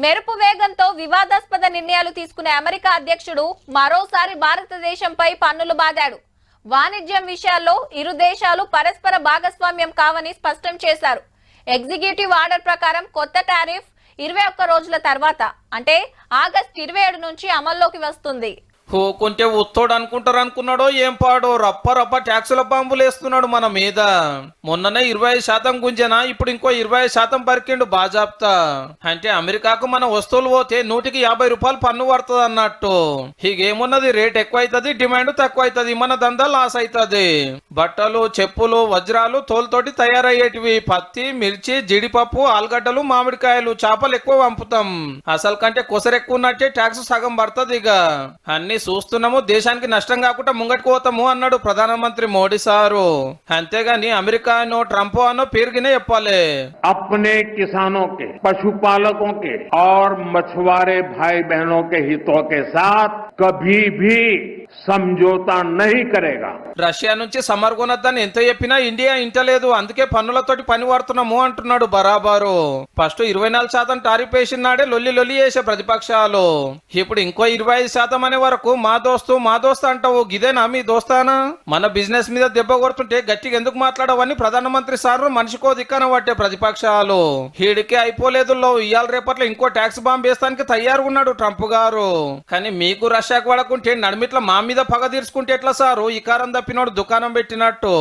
మెరుపు వేగంతో వివాదాస్పద నిర్ణయాలు తీసుకునే అమెరికా అధ్యక్షుడు మరోసారి భారతదేశంపై పన్నులు బాదాడు. వాణిజ్యం విషయాల్లో ఇరు దేశాలు పరస్పర భాగస్వామ్యం కావని స్పష్టం చేశారు. ఎగ్జిక్యూటివ్ ఆర్డర్ ప్రకారం కొత్త టారిఫ్ 21 రోజుల తర్వాత అంటే ఆగస్టు 27 నుంచి అమల్లోకి వస్తుంది. కొంటే ఉత్తోడు అనుకున్నాడో ఏం పాడో రప్ప ట్యాక్సుల బాంబులు వేస్తున్నాడు మన మీద. మొన్ననే 25% గుంజనా, ఇప్పుడు ఇంకో 20% పరికిండు బాజాప్తా. అంటే అమెరికాకు మన వస్తువులు పోతే 150 రూపాయలు పన్ను పడుతుంది అన్నట్టు. హీగేమున్నది, రేట్ ఎక్కువ అవుతుంది, డిమాండ్ తక్కువ అవుతుంది, మన దందా లాస్ అవుతుంది. బట్టలు, చెప్పులు, వజ్రాలు తోలుతోటి తయారయ్యేటివి, పత్తి, మిర్చి, జీడిపప్పు, ఆలుగడ్డలు, మామిడికాయలు, చేపలు ఎక్కువ పంపుతాం. అసలు కంటే కొసరు ఎక్కువ ఉన్నట్టే ట్యాక్స్ సగం పడుతుంది. ఇక అన్ని చూస్తున్నాము, దేశానికి నష్టం కాకుండా ముంగట్టుకు పోతాము అన్నాడు ప్రధానమంత్రి మోడీ సారు. అంతేగాని అమెరికా అనో ట్రంప్ అనో పేరుగినే చెప్పాలి. अपने किसानों के, पशुपालकों के और मछुआरे भाई बहनों के हितों के साथ कभी भी समझौता नहीं करेगा. రష్యా నుంచి సమర్ కొనొద్దని ఎంత చెప్పినా ఇండియా ఇంటలేదు, అందుకే పన్నులతోటి పని పడుతున్నాము అంటున్నాడు బరాబరు. ఫస్ట్ 24% టారిఫ్ వేసినాడే లొల్లి చేసే ప్రతిపక్షాలు. ఇప్పుడు ఇంకో 25% అనే వరకు మా దోస్తు అంటావు. గిదేనా మీ దోస్తానా? మన బిజినెస్ మీద దెబ్బ కొడుతుంటే గట్టిగా ఎందుకు మాట్లాడవని ప్రధానమంత్రి సార్ మనిషికో దిక్కన పట్టే ప్రతిపక్షాలు. హీడికే అయిపోలేదు, ఇవాళ రేపట్లో ఇంకో ట్యాక్స్ బాంబ్ వేస్తానికి తయారుగా ఉన్నాడు ట్రంప్ గారు. కానీ మీకు రష్యాకు పడకుంటే నడిమిట్ల మా మీద పగ తీర్చుకుంటే ఎట్లా సారు? ఈ కారం తప్పినోడు దుకాణం పెట్టినట్టు.